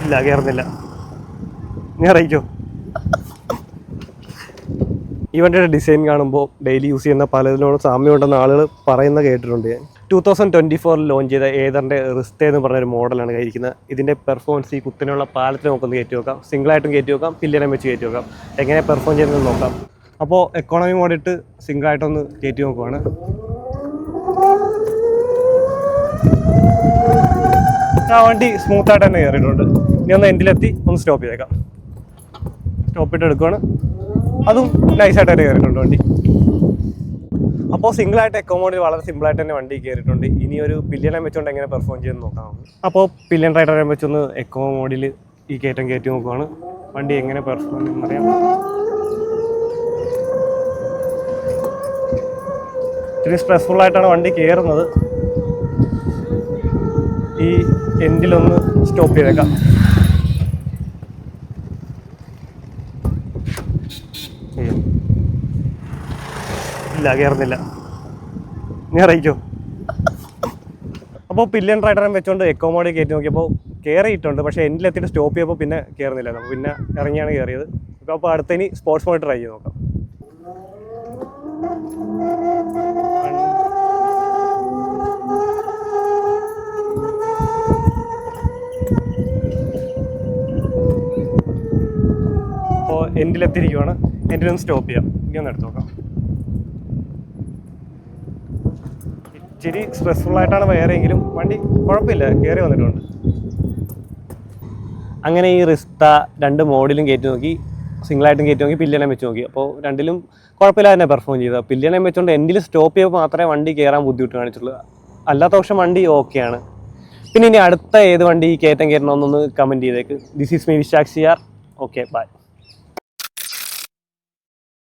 ഇല്ല, കയറുന്നില്ല. നീ അറിയിക്കോ? ഈ വണ്ടിയുടെ ഡിസൈൻ കാണുമ്പോൾ ഡെയിലി യൂസ് ചെയ്യുന്ന പലതിനോട് സാമ്യമുണ്ടെന്ന് ആളുകൾ പറയുന്ന കേട്ടിട്ടുണ്ട് ഞാൻ. 2024 ലോഞ്ച് ചെയ്ത ഏതറിൻ്റെ റിസ്തെ എന്ന് പറഞ്ഞൊരു മോഡലാണ് കഴിക്കുന്നത്. ഇതിൻ്റെ പെർഫോമൻസ് ഈ കുത്തിനുള്ള പാലത്തിന് നമുക്കൊന്ന് കയറ്റി വെക്കാം, സിംഗിളായിട്ടും കയറ്റി വെക്കാം, പില്ലിയനം വെച്ച് കയറ്റി വെക്കാം. എങ്ങനെ പെർഫോം ചെയ്യുന്നത് നോക്കാം. അപ്പോൾ എക്കോണമി മോഡിട്ട് സിംഗിളായിട്ടൊന്ന് കയറ്റി നോക്കുവാണ്. ആ വണ്ടി സ്മൂത്തായിട്ട് തന്നെ കയറിയിട്ടുണ്ട്. ഇനി ഒന്ന് എൻഡിലെത്തി ഒന്ന് സ്റ്റോപ്പ് ചെയ്തേക്കാം. സ്റ്റോപ്പിട്ട് എടുക്കുവാണ്. അതും നൈസായിട്ട് തന്നെ കയറിയിട്ടുണ്ട് വണ്ടി. അപ്പോൾ സിംഗിളായിട്ട് എക്കോ മോഡിൽ വളരെ സിമ്പിളായിട്ട് തന്നെ വണ്ടി കയറിയിട്ടുണ്ട്. ഇനി ഒരു പില്ലിയനം വെച്ചുകൊണ്ട് എങ്ങനെ പെർഫോം ചെയ്യുന്നത് നോക്കാം. അപ്പോൾ പില്ലിയൻ റൈഡറെ വെച്ചൊന്ന് എക്കോ മോഡിൽ ഈ കയറ്റം കയറ്റി നോക്കുവാണ്. വണ്ടി എങ്ങനെ പെർഫോം ചെയ്യുമെന്ന് അറിയാം. ഇത്തിരി സ്ട്രെസ്ഫുള്ളായിട്ടാണ് വണ്ടി കയറുന്നത്. ഈ എൻഡിലൊന്ന് സ്റ്റോപ്പ് ചെയ്തേക്കാം. ഇല്ല, കയറുന്നില്ല. നീ അറിയിക്കോ? അപ്പോൾ പില്ലിയൻ റൈഡറെ വെച്ചുകൊണ്ട് എക്കോ മോഡിൽ കയറ്റി നോക്കിയപ്പോൾ കയറിയിട്ടുണ്ട്. പക്ഷേ എൻഡിലെത്തിയിട്ട് സ്റ്റോപ്പ് ചെയ്യപ്പോൾ പിന്നെ കയറുന്നില്ല. നമ്മൾ പിന്നെ ഇറങ്ങിയാണ് കയറിയത്. അപ്പോൾ അടുത്തനി സ്പോർട്സ് മോഡ് ട്രൈ ചെയ്ത് നോക്കാം. അപ്പോൾ എൻഡിലെത്തിയിരിക്കുവാണ്. എൻഡിലൊന്ന് സ്റ്റോപ്പ് ചെയ്യാം. ഇനി ഒന്ന് എടുത്ത് നോക്കാം. ഇച്ചിരി സ്ട്രെസ്ഫുള്ളായിട്ടാണ് വേറെയെങ്കിലും വണ്ടി കുഴപ്പമില്ല, കയറി വന്നിട്ടുണ്ട്. അങ്ങനെ ഈ റിസ്ത 2 മോഡിലും കയറ്റി നോക്കി, സിംഗിളായിട്ടും കയറ്റി നോക്കി, പില്ലിയനം വെച്ച് നോക്കി. അപ്പോൾ രണ്ടിലും കുഴപ്പമില്ല തന്നെ പെർഫോം ചെയ്തത്. പില്ലിയനം വെച്ചുകൊണ്ട് എൻഡിൽ സ്റ്റോപ്പ് ചെയ്യുമ്പോൾ മാത്രമേ വണ്ടി കയറാൻ ബുദ്ധിമുട്ട് കാണിച്ചുള്ളൂ. അല്ലാത്ത പക്ഷം വണ്ടി ഓക്കെയാണ്. പിന്നെ ഇനി അടുത്ത ഏത് വണ്ടി കയറ്റം കയറണമെന്നൊന്ന് കമൻറ്റ് ചെയ്തേക്ക്. This is me Vishakh Siyar. Okay, by.